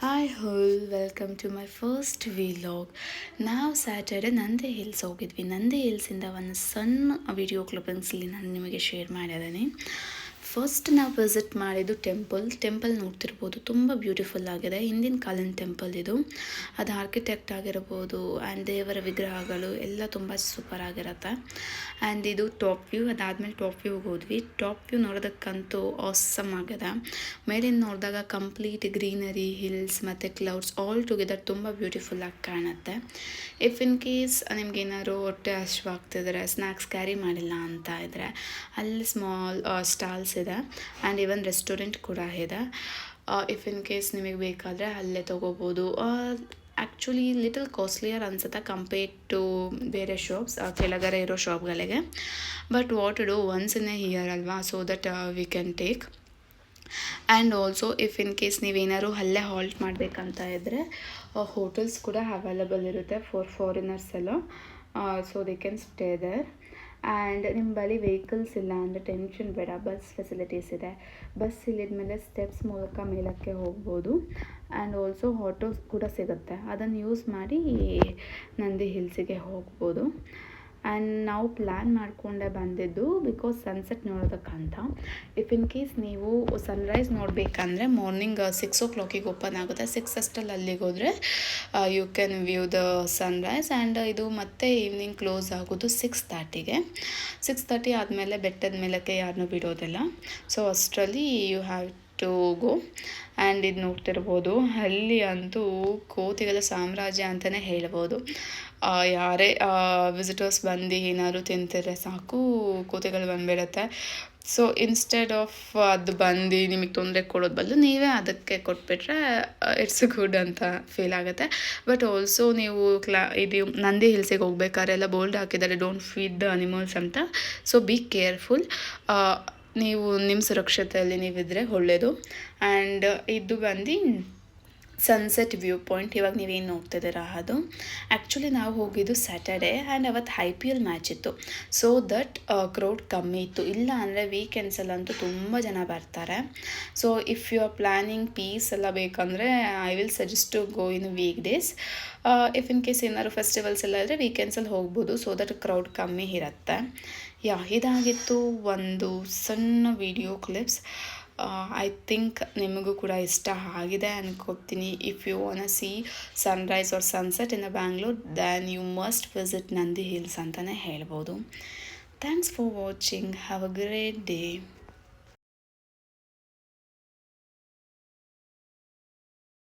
Hi all, welcome to my first vlog. ನಾವು Saturday Nandi Hills ಹೋಗಿದ್ವಿ. ನಂದಿ ಹಿಲ್ಸಿಂದ ಒಂದು ಸಣ್ಣ ವಿಡಿಯೋ ಕ್ಲಿಪ್ಪಿಂಗ್ಸಲ್ಲಿ ನಾನು ನಿಮಗೆ ಶೇರ್ ಮಾಡಿದ್ದೀನಿ. ಫಸ್ಟ್ ನಾವು ವಿಸಿಟ್ ಮಾಡಿದ್ದು ಟೆಂಪಲ್ ನೋಡ್ತಿರ್ಬೋದು, ತುಂಬ ಬ್ಯೂಟಿಫುಲ್ ಆಗಿದೆ. ಹಿಂದಿನ ಕಾಲಿನ ಟೆಂಪಲ್ ಇದು. ಅದು ಆರ್ಕಿಟೆಕ್ಟ್ ಆಗಿರ್ಬೋದು ಆ್ಯಂಡ್ ದೇವರ ವಿಗ್ರಹಗಳು ಎಲ್ಲ ತುಂಬ ಸೂಪರ್ ಆಗಿರುತ್ತೆ. ಆ್ಯಂಡ್ ಇದು ಟಾಪ್ ವ್ಯೂ. ಅದಾದಮೇಲೆ ಟಾಪ್ ವ್ಯೂಗೆ ಹೋದ್ವಿ. ಟಾಪ್ ವ್ಯೂ ನೋಡೋದಕ್ಕಂತೂ ಆಸಮ್ ಆಗಿದೆ. ಮೇಲಿಂದ ನೋಡಿದಾಗ ಕಂಪ್ಲೀಟ್ ಗ್ರೀನರಿ, ಹಿಲ್ಸ್ ಮತ್ತು ಕ್ಲೌಡ್ಸ್ ಆಲ್ ಟುಗೆದರ್ ತುಂಬ ಬ್ಯೂಟಿಫುಲ್ ಆಗಿ ಕಾಣುತ್ತೆ. ಇಫ್ ಇನ್ ಕೇಸ್ ನಿಮ್ಗೇನಾದ್ರು ಹೊಟ್ಟೆ ಹಸಿವಾಗ್ತಿದ್ರೆ, ಸ್ನ್ಯಾಕ್ಸ್ ಕ್ಯಾರಿ ಮಾಡಿಲ್ಲ ಅಂತ ಇದ್ದರೆ ಅಲ್ಲಿ ಸ್ಮಾಲ್ ಸ್ಟಾಲ್ಸ್ ಇದೆ ಆ್ಯಂಡ್ ಇವನ್ ರೆಸ್ಟೋರೆಂಟ್ ಕೂಡ ಇದೆ. ಇಫ್ ಇನ್ ಕೇಸ್ ನಿಮಗೆ ಬೇಕಾದರೆ ಅಲ್ಲೇ ತೊಗೋಬೋದು. ಆ್ಯಕ್ಚುಲಿ ಲಿಟಲ್ ಕಾಸ್ಟ್ಲಿಯರ್ ಅನ್ಸುತ್ತೆ ಕಂಪೇರ್ಡ್ ಟು ಬೇರೆ ಶಾಪ್ಸ್, ಕೆಳಗಡೆ ಇರೋ ಶಾಪ್ಗಳಿಗೆ. But what to do, once in a year ಅಲ್ವಾ, so that we can take. And also if in case ನೀವೇನಾದ್ರು ಅಲ್ಲೇ ಹಾಲ್ಟ್ ಮಾಡಬೇಕಂತ ಇದ್ದರೆ ಹೋಟೆಲ್ಸ್ ಕೂಡ ಅವೈಲಬಲ್ ಇರುತ್ತೆ ಫಾರ್ ಫಾರಿನರ್ಸ್ ಎಲ್ಲ. So they can stay there. And ನಿಮ್ಮ ಬಳಿ ವೆಹಿಕಲ್ಸ್ ಇಲ್ಲ ಅಂದರೆ ಟೆನ್ಷನ್ ಬೇಡ, ಬಸ್ ಫೆಸಿಲಿಟೀಸ್ ಇದೆ. ಬಸ್ ಇಲ್ಲಿದ್ಮೇಲೆ ಸ್ಟೆಪ್ಸ್ ಮೂಲಕ ಮೇಲಕ್ಕೆ ಹೋಗ್ಬೋದು. ಆ್ಯಂಡ್ ಆಲ್ಸೋ ಆಟೋಸ್ ಕೂಡ ಸಿಗುತ್ತೆ, ಅದನ್ನು ಯೂಸ್ ಮಾಡಿ ನಂದಿ ಹಿಲ್ಸಿಗೆ ಹೋಗ್ಬೋದು. ಆ್ಯಂಡ್ ನಾವು ಪ್ಲ್ಯಾನ್ ಮಾಡಿಕೊಂಡೇ ಬಂದಿದ್ದು ಬಿಕಾಸ್ ಸನ್ಸೆಟ್ ನೋಡೋದಕ್ಕಂತ. ಇಫ್ ಇನ್ ಕೇಸ್ ನೀವು ಸನ್ರೈಸ್ ನೋಡಬೇಕಂದ್ರೆ ಮಾರ್ನಿಂಗ್ 6 ಓಪನ್ ಆಗುತ್ತೆ. 6 ಅಷ್ಟರಲ್ಲಿ ಅಲ್ಲಿಗೆ ಹೋದರೆ you can view the sunrise. And ಇದು ಮತ್ತೆ ಈವ್ನಿಂಗ್ ಕ್ಲೋಸ್ ಆಗೋದು 6:30ಗೆ. 6:30 ಆದಮೇಲೆ ಬೆಟ್ಟದ ಮೇಲಕ್ಕೆ ಯಾರನ್ನೂ ಬಿಡೋದಿಲ್ಲ. ಸೊ ಅಷ್ಟರಲ್ಲಿ you have to go. And ಇದು ನೋಡ್ತಿರ್ಬೋದು, ಅಲ್ಲಿ ಅಂತೂ ಕೋತಿಗಳ ಸಾಮ್ರಾಜ್ಯ ಅಂತಲೇ ಹೇಳ್ಬೋದು. ಯಾರೇ ವಿಸಿಟರ್ಸ್ ಬಂದು ಏನಾದ್ರು ತಿಂತಿದ್ರೆ ಸಾಕು, ಕೋತಿಗಳು ಬಂದುಬಿಡುತ್ತೆ. ಸೊ ಇನ್ಸ್ಟೆಡ್ ಆಫ್ ಅದು ಬಂದು ನಿಮಗೆ ತೊಂದರೆ ಕೊಡೋದು ಬದಲು ನೀವೇ ಅದಕ್ಕೆ ಕೊಟ್ಬಿಟ್ರೆ ಇಟ್ಸ್ ಗುಡ್ ಅಂತ ಫೀಲ್ ಆಗುತ್ತೆ. ಬಟ್ ಆಲ್ಸೋ ನೀವು ಇದು ನಂದಿ ಹಿಲ್ಸಿಗೆ ಹೋಗ್ಬೇಕಾದ್ರೆ ಎಲ್ಲ ಬೋಲ್ಡ್ ಹಾಕಿದ್ದಾರೆ, ಡೋಂಟ್ ಫೀಡ್ ದ ಅನಿಮಲ್ಸ್ ಅಂತ. So be careful. ನೀವು ನಿಮ್ಮ ಸುರಕ್ಷತೆಯಲ್ಲಿ ನೀವಿದ್ರೆ ಒಳ್ಳೆಯದು. ಆ್ಯಂಡ್ ಇದು ಬಂದು ಸನ್ಸೆಟ್ ವ್ಯೂ ಪಾಯಿಂಟ್. ಇವಾಗ ನೀವೇನು ನೋಡ್ತಿದ್ದೀರಾ ಅದು. ಆ್ಯಕ್ಚುಲಿ ನಾವು ಹೋಗಿದ್ದು ಸ್ಯಾಟರ್ಡೇ ಆ್ಯಂಡ್ ಅವತ್ತು IPL ಮ್ಯಾಚ್ ಇತ್ತು. ಸೊ ದಟ್ ಕ್ರೌಡ್ ಕಮ್ಮಿ ಇತ್ತು. ಇಲ್ಲ ಅಂದರೆ ವೀಕೆಂಡ್ಸಲ್ಲಂತೂ ತುಂಬ ಜನ ಬರ್ತಾರೆ. So if you are planning peace ಎಲ್ಲ ಬೇಕಂದರೆ I will suggest to go in weekdays. If in case ಏನಾದ್ರು ಫೆಸ್ಟಿವಲ್ಸ್ ಎಲ್ಲ ಇದ್ದರೆ ವೀಕೆಂಡ್ಸಲ್ಲಿ ಹೋಗ್ಬೋದು, ಸೊ ದಟ್ ಕ್ರೌಡ್ ಕಮ್ಮಿ ಇರುತ್ತೆ. ಇದಾಗಿತ್ತು ಒಂದು ಸಣ್ಣ ವಿಡಿಯೋ ಕ್ಲಿಪ್ಸ್. ಐ ಥಿಂಕ್ ನಿಮಗೂ ಕೂಡ ಇಷ್ಟ ಆಗಿದೆ ಅನ್ಕೋತೀನಿ. If you want to see sunrise or sunset in Bangalore, then you must visit Nandi Hills ಅಂತಲೇ ಹೇಳ್ಬೋದು. Thanks for watching. Have a great day.